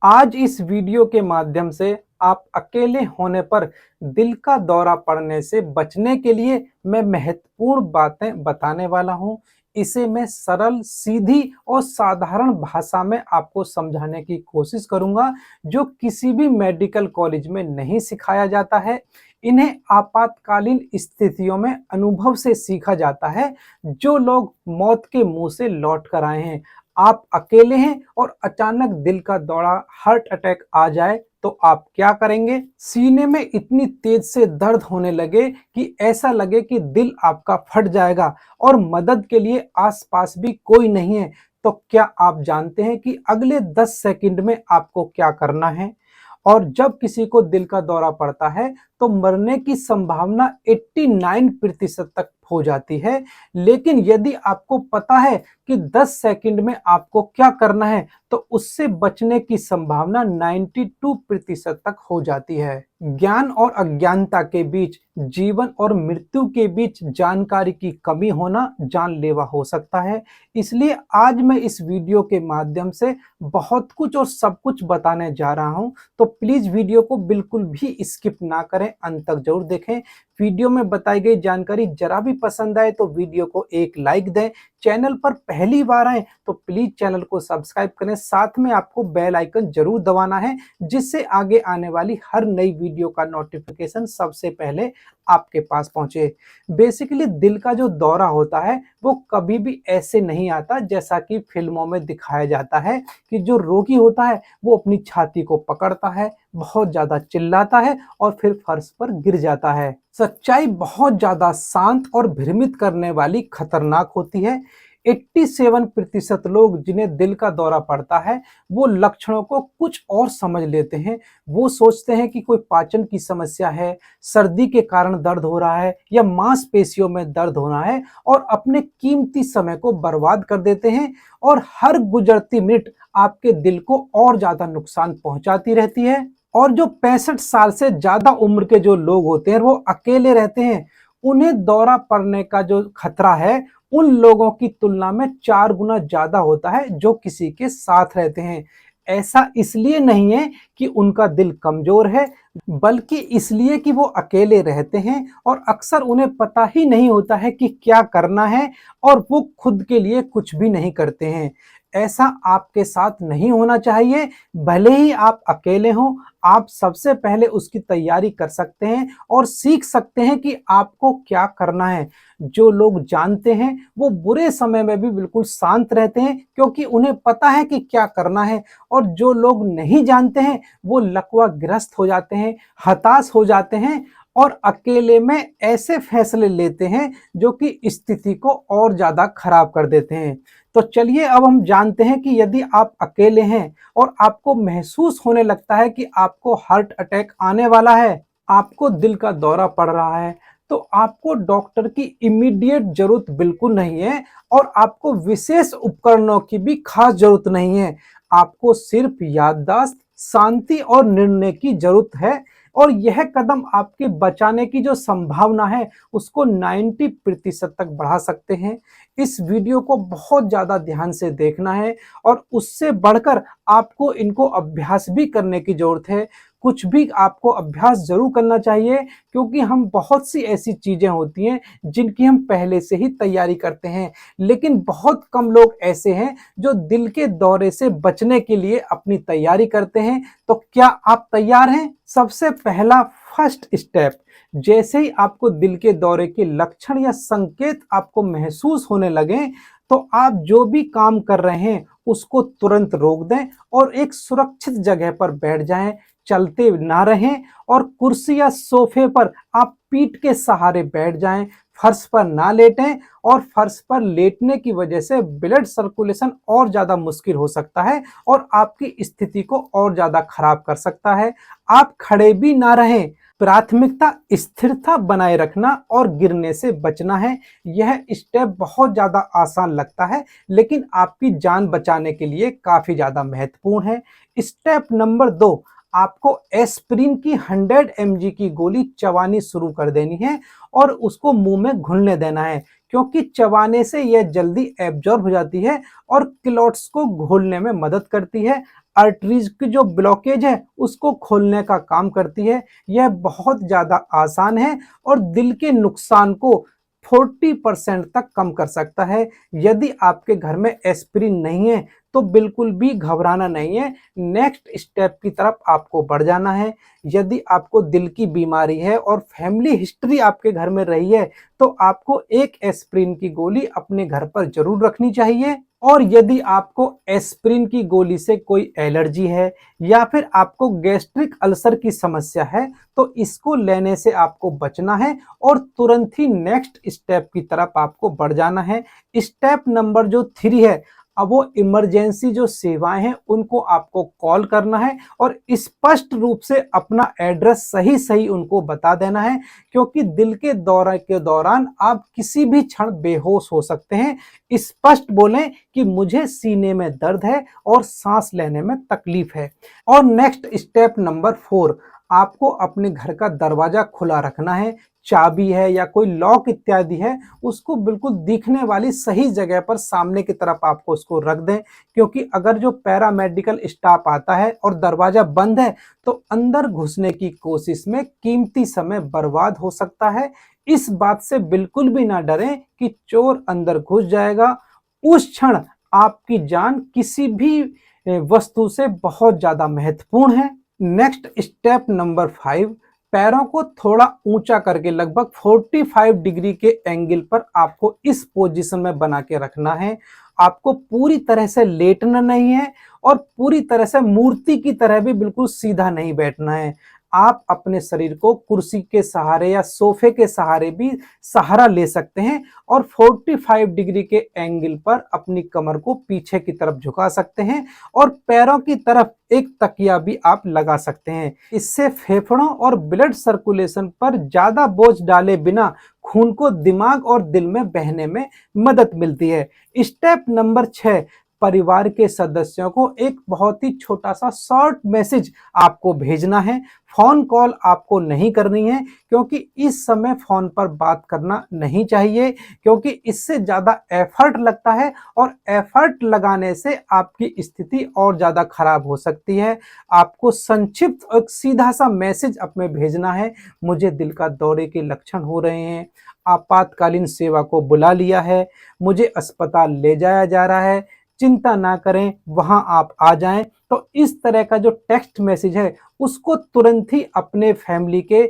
आज इस वीडियो के माध्यम से आप अकेले होने पर दिल का दौरा पड़ने से बचने के लिए मैं महत्वपूर्ण बातें बताने वाला हूं। इसे मैं सरल, सीधी और साधारण भाषा में आपको समझाने की कोशिश करूंगा, जो किसी भी मेडिकल कॉलेज में नहीं सिखाया जाता है। इन्हें आपातकालीन स्थितियों में अनुभव से सीखा जाता है, जो लोग मौत के मुंह से लौट कर आए हैं। आप अकेले हैं और अचानक दिल का दौरा, हार्ट अटैक आ जाए तो आप क्या करेंगे? सीने में इतनी तेज से दर्द होने लगे कि ऐसा लगे कि दिल आपका फट जाएगा और मदद के लिए आसपास भी कोई नहीं है। तो क्या आप जानते हैं कि अगले 10 सेकंड में आपको क्या करना है? और जब किसी को दिल का दौरा पड़ता है तो मरने की संभावना 89% तक हो जाती है। लेकिन यदि आपको पता है कि 10 सेकंड में आपको क्या करना है, तो उससे बचने की संभावना 92% तक हो जाती है। ज्ञान और अज्ञानता के बीच, जीवन और मृत्यु के बीच जानकारी की कमी होना जानलेवा हो सकता है। इसलिए आज मैं इस वीडियो के माध्यम से बहुत कुछ और सब कुछ बताने जा रहा हूं। तो प्लीज वीडियो को बिल्कुल भी स्किप ना करें, अंत तक जरूर देखें। वीडियो में बताई गई जानकारी जरा भी पसंद आए तो वीडियो को एक लाइक दें। चैनल पर पहली बार आए तो प्लीज चैनल को सब्सक्राइब करें, साथ में आपको बेल आइकन जरूर दबाना है, जिससे आगे आने वाली हर नई वीडियो का नोटिफिकेशन सबसे पहले आपके पास पहुंचे। बेसिकली दिल का जो दौरा होता है वो कभी भी ऐसे नहीं आता जैसा कि फिल्मों में दिखाया जाता है, कि जो रोगी होता है वो अपनी छाती को पकड़ता है, बहुत ज्यादा चिल्लाता है और फिर फर्श पर गिर जाता है। सच्चाई बहुत ज्यादा शांत और भ्रमित करने वाली, खतरनाक होती है। 87% लोग जिन्हें दिल का दौरा पड़ता है वो लक्षणों को कुछ और समझ लेते हैं। वो सोचते हैं कि कोई पाचन की समस्या है, सर्दी के कारण दर्द हो रहा है या मांसपेशियों में दर्द हो रहा है, और अपने कीमती समय को बर्बाद कर देते हैं। और हर गुजरती मिनट आपके दिल को और ज्यादा नुकसान पहुंचाती रहती है। और जो 65 साल से ज्यादा उम्र के जो लोग होते हैं वो अकेले रहते हैं, उन्हें दौरा पड़ने का जो खतरा है उन लोगों की तुलना में 4 गुना ज्यादा होता है जो किसी के साथ रहते हैं। ऐसा इसलिए नहीं है कि उनका दिल कमजोर है, बल्कि इसलिए कि वो अकेले रहते हैं और अक्सर उन्हें पता ही नहीं होता है कि क्या करना है, और वो खुद के लिए कुछ भी नहीं करते हैं। ऐसा आपके साथ नहीं होना चाहिए। भले ही आप अकेले हों, आप सबसे पहले उसकी तैयारी कर सकते हैं और सीख सकते हैं कि आपको क्या करना है। जो लोग जानते हैं वो बुरे समय में भी बिल्कुल शांत रहते हैं, क्योंकि उन्हें पता है कि क्या करना है। और जो लोग नहीं जानते हैं वो लकवाग्रस्त हो जाते हैं, हताश हो जाते हैं और अकेले में ऐसे फैसले लेते हैं जो कि स्थिति को और ज्यादा खराब कर देते हैं। तो चलिए अब हम जानते हैं कि यदि आप अकेले हैं और आपको महसूस होने लगता है कि आपको हार्ट अटैक आने वाला है, आपको दिल का दौरा पड़ रहा है, तो आपको डॉक्टर की इमीडिएट जरूरत बिल्कुल नहीं है और आपको विशेष उपकरणों की भी खास जरूरत नहीं है। आपको सिर्फ याददाश्त, शांति और निर्णय की जरूरत है। और यह कदम आपके बचाने की जो संभावना है उसको 90% तक बढ़ा सकते हैं। इस वीडियो को बहुत ज्यादा ध्यान से देखना है और उससे बढ़कर आपको इनको अभ्यास भी करने की जरूरत है। कुछ भी आपको अभ्यास जरूर करना चाहिए, क्योंकि हम बहुत सी ऐसी चीजें होती हैं जिनकी हम पहले से ही तैयारी करते हैं, लेकिन बहुत कम लोग ऐसे हैं जो दिल के दौरे से बचने के लिए अपनी तैयारी करते हैं। तो क्या आप तैयार हैं? सबसे पहला फर्स्ट स्टेप, जैसे ही आपको दिल के दौरे के लक्षण या संकेत आपको महसूस होने लगे, तो आप जो भी काम कर रहे हैं उसको तुरंत रोक दें और एक सुरक्षित जगह पर बैठ जाएं। चलते ना रहें और कुर्सी या सोफे पर आप पीठ के सहारे बैठ जाएं, फर्श पर ना लेटें। और फर्श पर लेटने की वजह से ब्लड सर्कुलेशन और ज्यादा मुश्किल हो सकता है और आपकी स्थिति को और ज्यादा खराब कर सकता है। आप खड़े भी ना रहें। प्राथमिकता स्थिरता बनाए रखना और गिरने से बचना है। यह स्टेप बहुत ज्यादा आसान लगता है, लेकिन आपकी जान बचाने के लिए काफी ज्यादा महत्वपूर्ण है। स्टेप नंबर 2, आपको एस्प्रिन की 100 mg की गोली चबानी शुरू कर देनी है और उसको मुंह में घुलने देना है, क्योंकि चबाने से यह जल्दी एब्जॉर्ब हो जाती है और क्लॉट्स को घोलने में मदद करती है। आर्टरीज की जो ब्लॉकेज है उसको खोलने का काम करती है। यह बहुत ज़्यादा आसान है और दिल के नुकसान को 40% तक कम कर सकता है। यदि आपके घर में एस्पिरिन नहीं है तो बिल्कुल भी घबराना नहीं है, नेक्स्ट स्टेप की तरफ आपको बढ़ जाना है। यदि आपको दिल की बीमारी है और फैमिली हिस्ट्री आपके घर में रही है तो आपको एक एस्पिरिन की गोली अपने घर पर जरूर रखनी चाहिए। और यदि आपको एस्पिरिन की गोली से कोई एलर्जी है या फिर आपको गैस्ट्रिक अल्सर की समस्या है तो इसको लेने से आपको बचना है और तुरंत ही नेक्स्ट स्टेप की तरफ आपको बढ़ जाना है। स्टेप नंबर जो 3 है, अब वो इमरजेंसी जो सेवाएं हैं उनको आपको कॉल करना है और स्पष्ट रूप से अपना एड्रेस सही सही उनको बता देना है, क्योंकि दिल के दौरे के दौरान आप किसी भी क्षण बेहोश हो सकते हैं। स्पष्ट बोलें कि मुझे सीने में दर्द है और सांस लेने में तकलीफ है। और नेक्स्ट स्टेप नंबर 4, आपको अपने घर का दरवाजा खुला रखना है। चाबी है या कोई लॉक इत्यादि है उसको बिल्कुल दिखने वाली सही जगह पर सामने की तरफ आपको उसको रख दें, क्योंकि अगर जो पैरामेडिकल स्टाफ आता है और दरवाजा बंद है तो अंदर घुसने की कोशिश में कीमती समय बर्बाद हो सकता है। इस बात से बिल्कुल भी ना डरें कि चोर अंदर घुस जाएगा। उस क्षण आपकी जान किसी भी वस्तु से बहुत ज्यादा महत्वपूर्ण है। नेक्स्ट स्टेप नंबर 5, पैरों को थोड़ा ऊंचा करके लगभग 45 डिग्री के एंगल पर आपको इस पोजीशन में बना के रखना है। आपको पूरी तरह से लेटना नहीं है और पूरी तरह से मूर्ति की तरह भी बिल्कुल सीधा नहीं बैठना है। आप अपने शरीर को कुर्सी के सहारे या सोफे के सहारे भी सहारा ले सकते हैं और 45 डिग्री के एंगल पर अपनी कमर को पीछे की तरफ झुका सकते हैं और पैरों की तरफ एक तकिया भी आप लगा सकते हैं। इससे फेफड़ों और ब्लड सर्कुलेशन पर ज्यादा बोझ डाले बिना खून को दिमाग और दिल में बहने में मदद मिलती है। स्टेप नंबर 6, परिवार के सदस्यों को एक बहुत ही छोटा सा शॉर्ट मैसेज आपको भेजना है। फोन कॉल आपको नहीं करनी है, क्योंकि इस समय फोन पर बात करना नहीं चाहिए, क्योंकि इससे ज्यादा एफर्ट लगता है और एफर्ट लगाने से आपकी स्थिति और ज्यादा खराब हो सकती है। आपको संक्षिप्त और सीधा सा मैसेज अपने भेजना है, मुझे दिल का दौरे के लक्षण हो रहे हैं, आपातकालीन सेवा को बुला लिया है, मुझे अस्पताल ले जाया जा रहा है, चिंता ना करें, वहां आप आ जाएं। तो इस तरह का जो टेक्स्ट मैसेज है उसको तुरंत ही अपने फैमिली के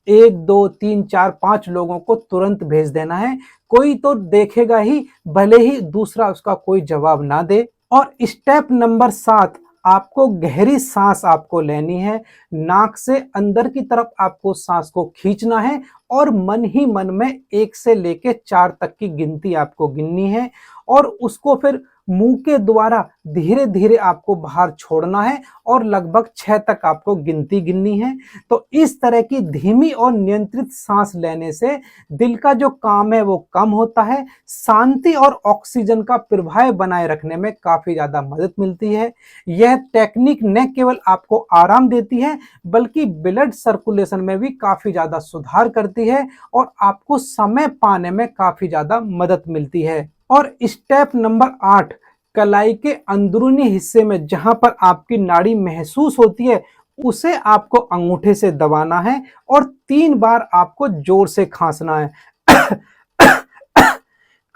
1 2 3 4 5 लोगों को तुरंत भेज देना है। कोई तो देखेगा ही, भले ही दूसरा उसका कोई जवाब ना दे। और स्टेप नंबर 7, आपको गहरी सांस आपको लेनी है। नाक से अंदर की तरफ आपको सांस को खींचना है और मन ही मन में 1 से लेके 4 तक की गिनती आपको गिननी है और उसको फिर मुंह के द्वारा धीरे धीरे आपको बाहर छोड़ना है और लगभग 6 तक आपको गिनती गिननी है। तो इस तरह की धीमी और नियंत्रित सांस लेने से दिल का जो काम है वो कम होता है, शांति और ऑक्सीजन का प्रवाह बनाए रखने में काफी ज्यादा मदद मिलती है। यह टेक्निक न केवल आपको आराम देती है बल्कि ब्लड सर्कुलेशन में भी काफी ज्यादा सुधार करती है और आपको समय पाने में काफी ज्यादा मदद मिलती है। और स्टेप नंबर 8, कलाई के अंदरूनी हिस्से में जहां पर आपकी नाड़ी महसूस होती है उसे आपको अंगूठे से दबाना है और 3 बार आपको जोर से खांसना है।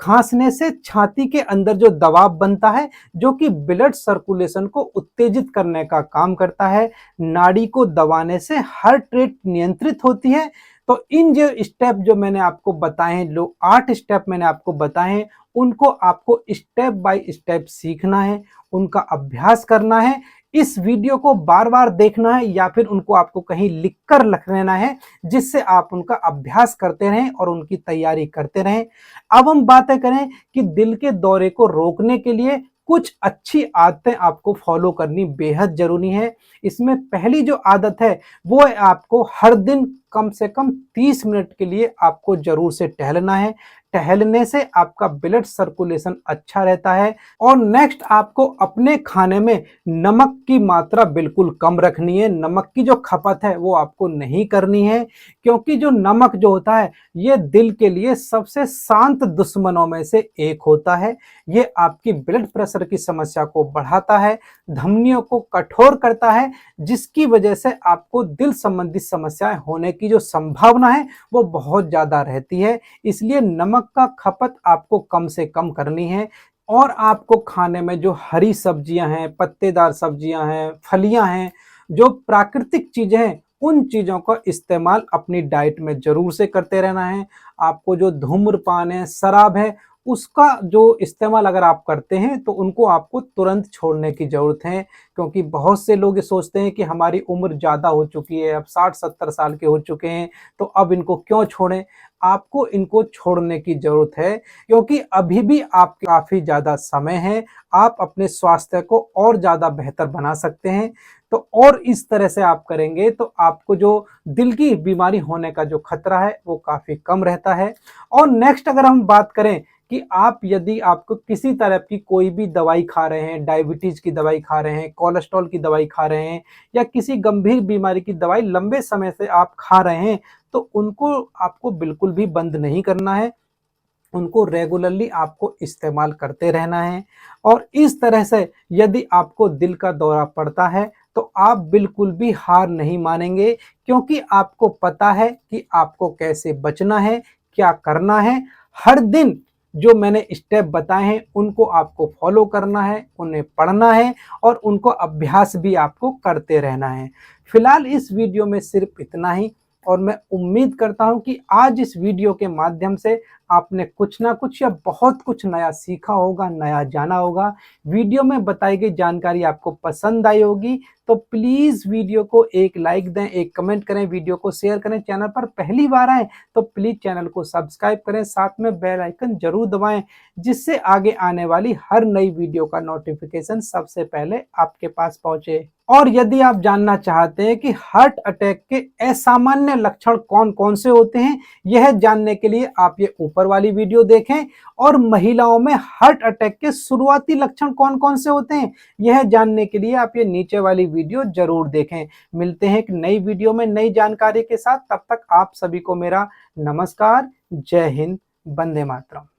खांसने से छाती के अंदर जो दबाव बनता है जो कि ब्लड सर्कुलेशन को उत्तेजित करने का काम करता है। नाड़ी को दबाने से हार्ट रेट नियंत्रित होती है। तो इन जो स्टेप जो मैंने आपको बताए हैं, जो 8 स्टेप मैंने आपको बताए हैं, उनको आपको स्टेप बाय स्टेप सीखना है, उनका अभ्यास करना है। इस वीडियो को बार बार देखना है या फिर उनको आपको कहीं लिख कर रख लेना है, जिससे आप उनका अभ्यास करते रहें और उनकी तैयारी करते रहें। अब हम बातें करें कि दिल के दौरे को रोकने के लिए कुछ अच्छी आदतें आपको फॉलो करनी बेहद जरूरी है। इसमें पहली जो आदत है वो है आपको हर दिन कम से कम 30 मिनट के लिए आपको जरूर से टहलना है। टहलने से आपका ब्लड सर्कुलेशन अच्छा रहता है। और नेक्स्ट आपको अपने खाने में नमक की मात्रा बिल्कुल कम रखनी है। नमक की जो खपत है वो आपको नहीं करनी है, क्योंकि जो नमक जो होता है ये दिल के लिए सबसे शांत दुश्मनों में से एक होता है। ये आपकी ब्लड प्रेशर की समस्या को बढ़ाता है, धमनियों को कठोर करता है, जिसकी वजह से आपको दिल संबंधी समस्याएं होने की जो संभावना है वो बहुत ज्यादा रहती है। इसलिए नमक का खपत आपको कम से कम करनी है। और आपको खाने में जो हरी सब्जियां हैं, पत्तेदार सब्जियां हैं, फलियां हैं, जो प्राकृतिक चीजें हैं, उन चीजों का इस्तेमाल अपनी डाइट में जरूर से करते रहना है। आपको जो धूम्रपान है, शराब है, उसका जो इस्तेमाल अगर आप करते हैं तो उनको आपको तुरंत छोड़ने की ज़रूरत है। क्योंकि बहुत से लोग ये सोचते हैं कि हमारी उम्र ज़्यादा हो चुकी है, अब 60-70 साल के हो चुके हैं, तो अब इनको क्यों छोड़ें? आपको इनको छोड़ने की ज़रूरत है, क्योंकि अभी भी आप काफ़ी ज़्यादा समय है, आप अपने स्वास्थ्य को और ज़्यादा बेहतर बना सकते हैं। तो और इस तरह से आप करेंगे तो आपको जो दिल की बीमारी होने का जो खतरा है वो काफ़ी कम रहता है। और नेक्स्ट अगर हम बात करें कि आप यदि आपको किसी तरह की कोई भी दवाई खा रहे हैं, डायबिटीज की दवाई खा रहे हैं, कोलेस्ट्रॉल की दवाई खा रहे हैं, या किसी गंभीर बीमारी की दवाई लंबे समय से आप खा रहे हैं, तो उनको आपको बिल्कुल भी बंद नहीं करना है। उनको रेगुलरली आपको इस्तेमाल करते रहना है। और इस तरह से यदि आपको दिल का दौरा पड़ता है तो आप बिल्कुल भी हार नहीं मानेंगे, क्योंकि आपको पता है कि आपको कैसे बचना है, क्या करना है। हर दिन जो मैंने स्टेप बताए हैं उनको आपको फॉलो करना है, उन्हें पढ़ना है और उनको अभ्यास भी आपको करते रहना है। फिलहाल इस वीडियो में सिर्फ इतना ही। और मैं उम्मीद करता हूं कि आज इस वीडियो के माध्यम से आपने कुछ ना कुछ या बहुत कुछ नया सीखा होगा, नया जाना होगा। वीडियो में बताई गई जानकारी आपको पसंद आई होगी, तो प्लीज वीडियो को एक लाइक दें, एक कमेंट करें, वीडियो को शेयर करें। चैनल पर पहली बार आए तो प्लीज चैनल को सब्सक्राइब करें, साथ में बेल आइकन जरूर दबाएं, जिससे आगे आने वाली हर नई वीडियो का नोटिफिकेशन सबसे पहले आपके पास पहुंचे। और यदि आप जानना चाहते हैं कि हार्ट अटैक के असामान्य लक्षण कौन कौन से होते हैं, यह जानने के लिए आप ये ऊपर वाली वीडियो देखें। और महिलाओं में हार्ट अटैक के शुरुआती लक्षण कौन कौन से होते हैं, यह जानने के लिए आप ये नीचे वाली वीडियो जरूर देखें। मिलते हैं एक नई वीडियो में नई जानकारी के साथ। तब तक आप सभी को मेरा नमस्कार। जय हिंद, वंदे मातरम।